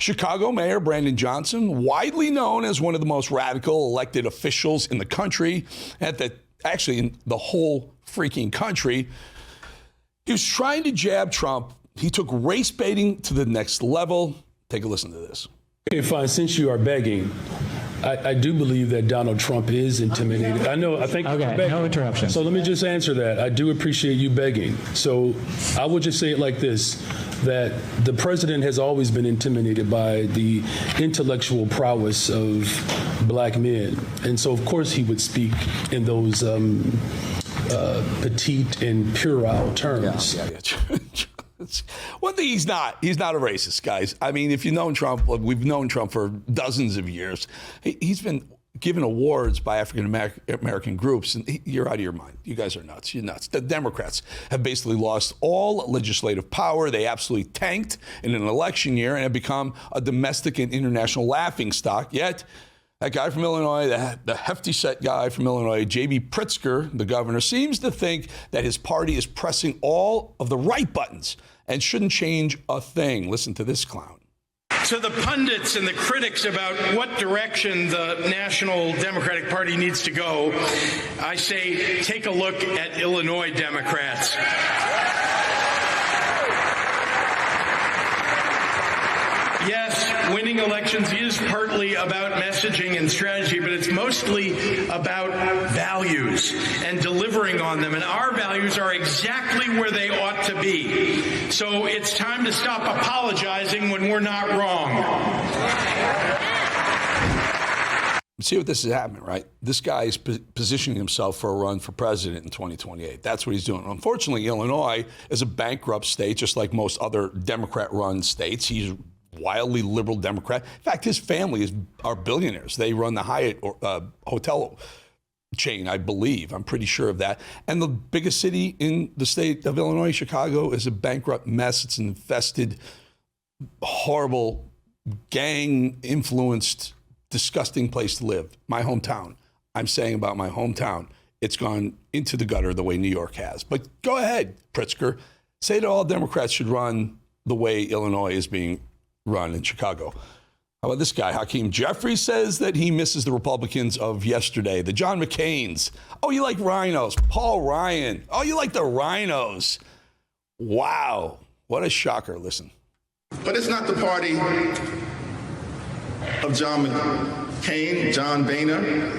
Chicago Mayor Brandon Johnson, widely known as one of the most radical elected officials in the country, actually in the whole freaking country, he was trying to jab Trump. He took race baiting to the next level. Take a listen to this. Okay, fine. Since you are begging, I do believe that Donald Trump is intimidated. I think. Okay, no interruption. So let me just answer that. I do appreciate you begging. So I would just say it like this, that the president has always been intimidated by the intellectual prowess of black men. And so, of course, he would speak in those petite and puerile terms. Yeah. One thing, he's not a racist, guys. I mean, if you've known Trump, we've known Trump for dozens of years. He's been given awards by African American groups, and you're out of your mind. You guys are nuts. You're nuts. The Democrats have basically lost all legislative power. They absolutely tanked in an election year and have become a domestic and international laughingstock. Yet, that guy from Illinois, the hefty set guy from Illinois, J.B. Pritzker, the governor, seems to think that his party is pressing all of the right buttons and shouldn't change a thing. Listen to this clown. To the pundits and the critics about what direction the National Democratic Party needs to go, I say, take a look at Illinois Democrats. Yes, winning elections is partly about messaging and strategy, but it's mostly about values and delivering on them. And our values are exactly where they ought to be. So it's time to stop apologizing when we're not wrong. See what this is happening, right? This guy is positioning himself for a run for president in 2028. That's what he's doing. Unfortunately, Illinois is a bankrupt state, just like most other Democrat-run states. He's wildly liberal Democrat. In fact, his family are billionaires. They run the Hyatt hotel chain, I believe. I'm pretty sure of that. And the biggest city in the state of Illinois, Chicago, is a bankrupt mess. It's an infested, horrible, gang-influenced, disgusting place to live. My hometown. I'm saying about my hometown, it's gone into the gutter the way New York has. But go ahead, Pritzker. Say that all Democrats should run the way Illinois is being run in Chicago. How about this guy? Hakeem Jeffries says that he misses the Republicans of yesterday, the John McCains. Oh, you like rhinos. Paul Ryan. Oh, you like the rhinos. Wow. What a shocker. Listen. But it's not the party of John McCain, John Boehner,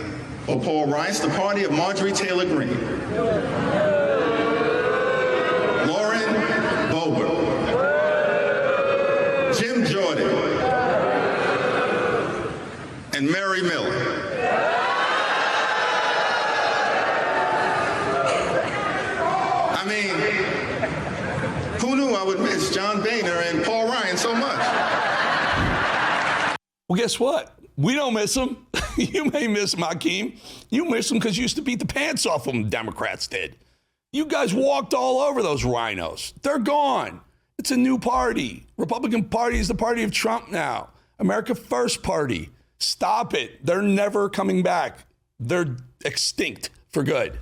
or Paul Ryan. It's the party of Marjorie Taylor Greene, Lauren Boebert, Jim Jordan, and Mary Miller. I mean, who knew I would miss John Boehner and Paul Ryan so much? Well, guess what? We don't miss them. You may miss them, Hakeem. You miss them because you used to beat the pants off them, Democrats did. You guys walked all over those rhinos. They're gone. It's a new party. Republican Party is the party of Trump now. America First Party. Stop it. They're never coming back. They're extinct for good.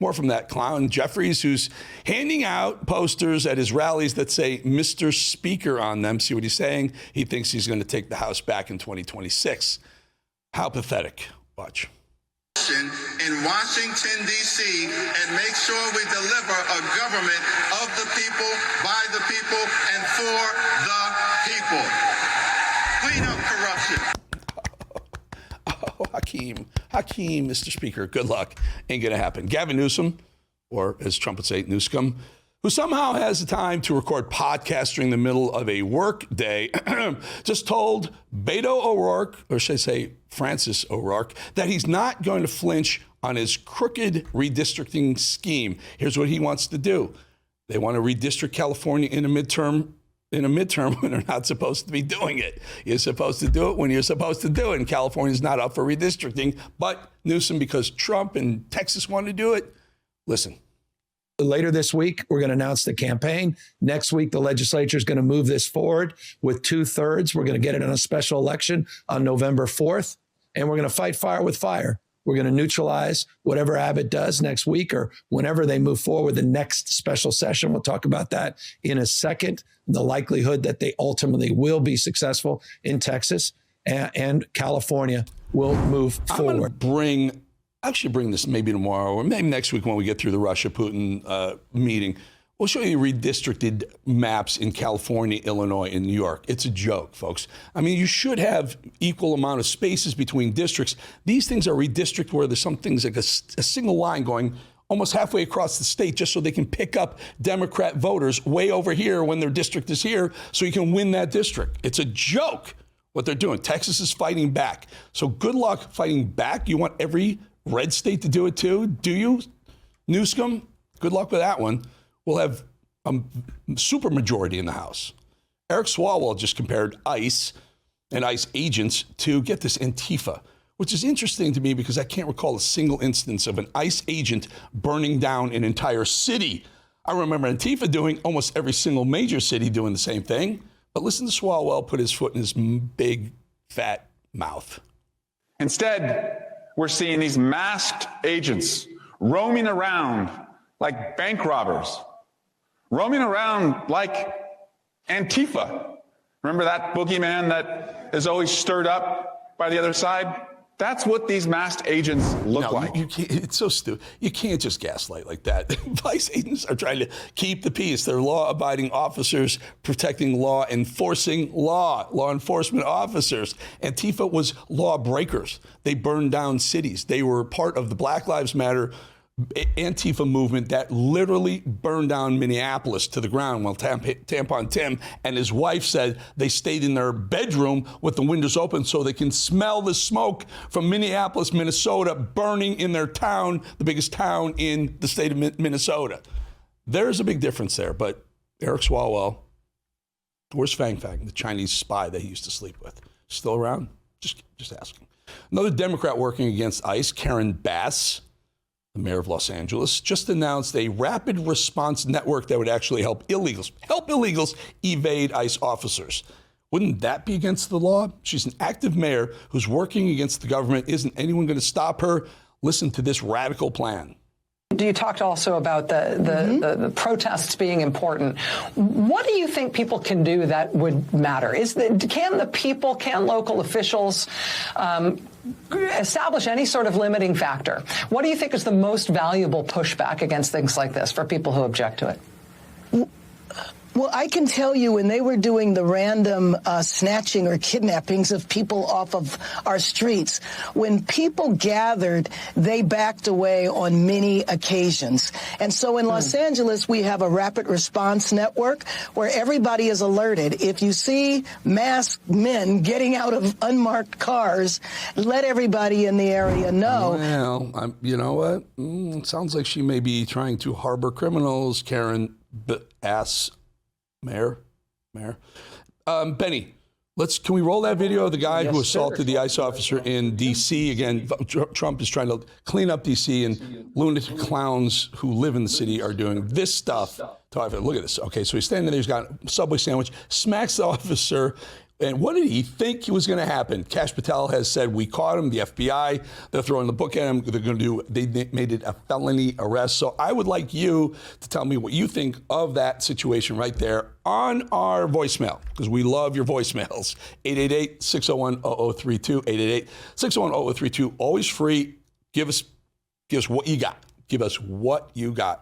More from that clown, Jeffries, who's handing out posters at his rallies that say Mr. Speaker on them. See what he's saying? He thinks he's going to take the House back in 2026. How pathetic. Watch. In Washington, D.C., and make sure we deliver a government of the people, by the people, and for the people. Clean up corruption. Oh, Hakeem, Mr. Speaker, good luck. Ain't going to happen. Gavin Newsom, or as Trump would say, Newscomb, who somehow has the time to record podcasts during the middle of a work day, just told Beto O'Rourke, or should I say Francis O'Rourke, that he's not going to flinch on his crooked redistricting scheme. Here's what he wants to do. They want to redistrict California in a midterm when they're not supposed to be doing it. You're supposed to do it when you're supposed to do it, and California's not up for redistricting. But Newsom, because Trump and Texas want to do it, listen. Later this week, we're going to announce the campaign. Next week, the legislature is going to move this forward with 2/3. We're going to get it in a special election on November 4th, and we're going to fight fire with fire. We're going to neutralize whatever Abbott does next week or whenever they move forward with the next special session. We'll talk about that in a second. The likelihood that they ultimately will be successful in Texas and California will move forward. I should bring this maybe tomorrow or maybe next week when we get through the Russia-Putin meeting. We'll show you redistricted maps in California, Illinois, and New York. It's a joke, folks. I mean, you should have equal amount of spaces between districts. These things are redistricted where there's some things like a single line going almost halfway across the state just so they can pick up Democrat voters way over here when their district is here so you can win that district. It's a joke what they're doing. Texas is fighting back. So good luck fighting back. You want every red state to do it too? Do you? Newsome? Good luck with that one. We'll have a super majority in the House. Eric Swalwell just compared ICE and ICE agents to, get this, Antifa, which is interesting to me because I can't recall a single instance of an ICE agent burning down an entire city. I remember Antifa doing almost every single major city doing the same thing. But listen to Swalwell put his foot in his big, fat mouth. Instead, we're seeing these masked agents roaming around like bank robbers, roaming around like Antifa. Remember that boogeyman that is always stirred up by the other side? That's what these masked agents look like. You can't, it's so stupid. You can't just gaslight like that. Vice agents are trying to keep the peace. They're law-abiding officers protecting law, enforcing law, law enforcement officers. Antifa was lawbreakers. They burned down cities. They were part of the Black Lives Matter Antifa movement that literally burned down Minneapolis to the ground while Tampon Tim and his wife said they stayed in their bedroom with the windows open so they can smell the smoke from Minneapolis, Minnesota, burning in their town, the biggest town in the state of Minnesota. There's a big difference there, but Eric Swalwell, where's Fang Fang, the Chinese spy that he used to sleep with? Still around? Just asking. Another Democrat working against ICE, Karen Bass, the mayor of Los Angeles, just announced a rapid response network that would actually help illegals evade ICE officers. Wouldn't that be against the law? She's an active mayor who's working against the government. Isn't anyone going to stop her? Listen to this radical plan. You talked also about the protests being important. What do you think people can do that would matter? Can local officials establish any sort of limiting factor? What do you think is the most valuable pushback against things like this for people who object to it? Well, I can tell you when they were doing the random snatching or kidnappings of people off of our streets, when people gathered, they backed away on many occasions. And so in Los Angeles, we have a rapid response network where everybody is alerted. If you see masked men getting out of unmarked cars, let everybody in the area know. Well, you know what? It sounds like she may be trying to harbor criminals, Karen Bass. Mayor, Benny, can we roll that video of the guy who assaulted the ICE officer in D.C.? Again, Trump is trying to clean up D.C. and lunatic clowns who live in the city are doing this stuff. Look at this. Okay, so he's standing there, he's got a Subway sandwich, smacks the officer. And what did he think was going to happen? Kash Patel has said, we caught him, the FBI, they're throwing the book at him. They made it a felony arrest. So I would like you to tell me what you think of that situation right there on our voicemail, because we love your voicemails. 888-601-0032, 888-601-0032, always free. Give us what you got. Give us what you got.